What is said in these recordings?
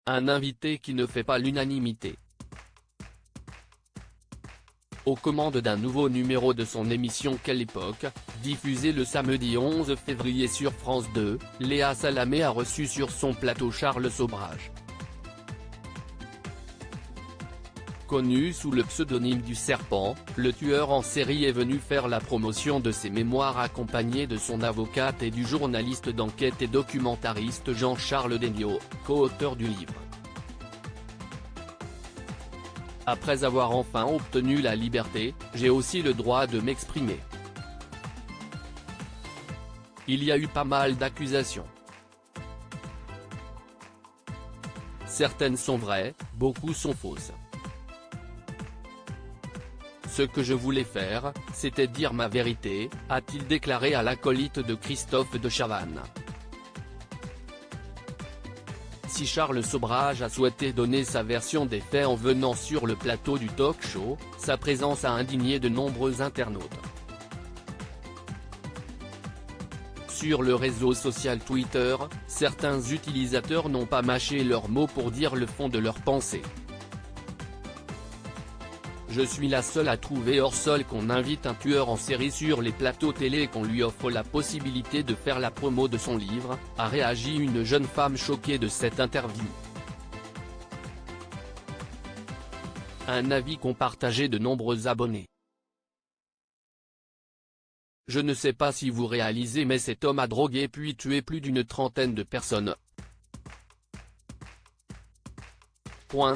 un invité qui ne fait pas l'unanimité. Aux commandes d'un nouveau numéro de son émission Quelle époque, diffusé le samedi 11 février sur France 2, Léa Salamé a reçu sur son plateau Charles Sobrage. Connu sous le pseudonyme du Serpent, le tueur en série est venu faire la promotion de ses mémoires accompagné de son avocate et du journaliste d'enquête et documentariste Jean-Charles Degnaud, co-auteur du livre. Après avoir enfin obtenu la liberté, j'ai aussi le droit de m'exprimer. Il y a eu pas mal d'accusations. Certaines sont vraies, beaucoup sont fausses. Ce que je voulais faire, c'était dire ma vérité, a-t-il déclaré à l'acolyte de Christophe de Chavannes. Si Charles Sobrage a souhaité donner sa version des faits en venant sur le plateau du talk-show, sa présence a indigné de nombreux internautes. Sur le réseau social Twitter, certains utilisateurs n'ont pas mâché leurs mots pour dire le fond de leurs pensées. Je suis la seule à trouver hors sol qu'on invite un tueur en série sur les plateaux télé et qu'on lui offre la possibilité de faire la promo de son livre, a réagi une jeune femme choquée de cette interview. Un avis qu'ont partagé de nombreux abonnés. Je ne sais pas si vous réalisez mais cet homme a drogué puis tué plus d'une trentaine de personnes.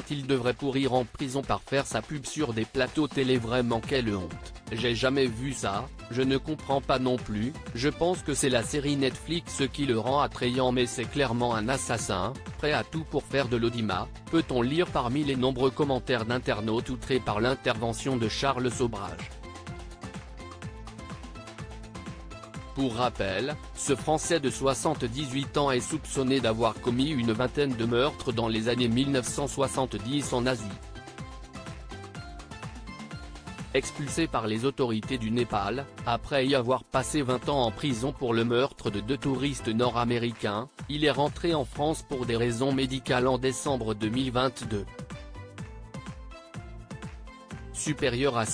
Il devrait pourrir en prison par faire sa pub sur des plateaux télé, vraiment quelle honte, j'ai jamais vu ça, je ne comprends pas non plus, je pense que c'est la série Netflix qui le rend attrayant mais c'est clairement un assassin, prêt à tout pour faire de l'audimat, peut-on lire parmi les nombreux commentaires d'internautes outrés par l'intervention de Charles Sobrage. Pour rappel, ce Français de 78 ans est soupçonné d'avoir commis une vingtaine de meurtres dans les années 1970 en Asie. Expulsé par les autorités du Népal, après y avoir passé 20 ans en prison pour le meurtre de 2 touristes nord-américains, il est rentré en France pour des raisons médicales en décembre 2022. Supérieur à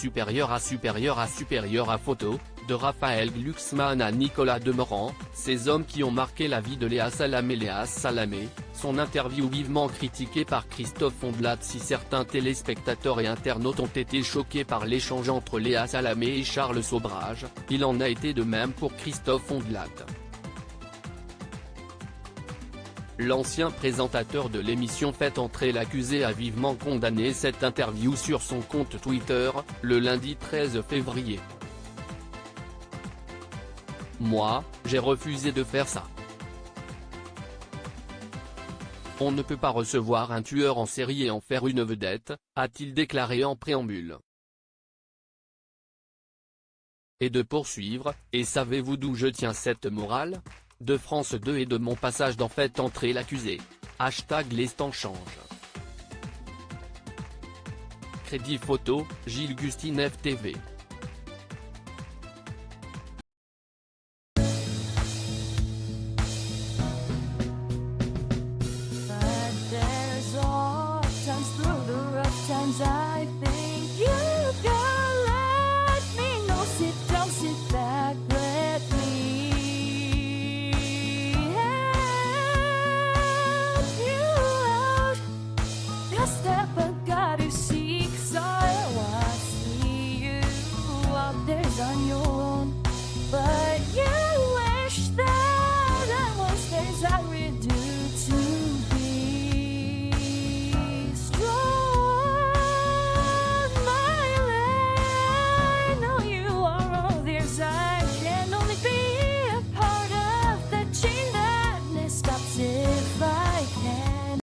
photo, de Raphaël Glucksmann à Nicolas Demorand, ces hommes qui ont marqué la vie de Léa Salamé, son interview vivement critiquée par Christophe Ondelat. Si certains téléspectateurs et internautes ont été choqués par l'échange entre Léa Salamé et Charles Sobrage, il en a été de même pour Christophe Ondelat. L'ancien présentateur de l'émission Faites entrer l'accusé a vivement condamné cette interview sur son compte Twitter, le lundi 13 février. Moi, j'ai refusé de faire ça. On ne peut pas recevoir un tueur en série et en faire une vedette, a-t-il déclaré en préambule. Et de poursuivre, et savez-vous d'où je tiens cette morale ? De France 2 et de mon passage dans Faites entrer l'accusé. Les temps changent. Crédit photo, Gilles Gustin FTV.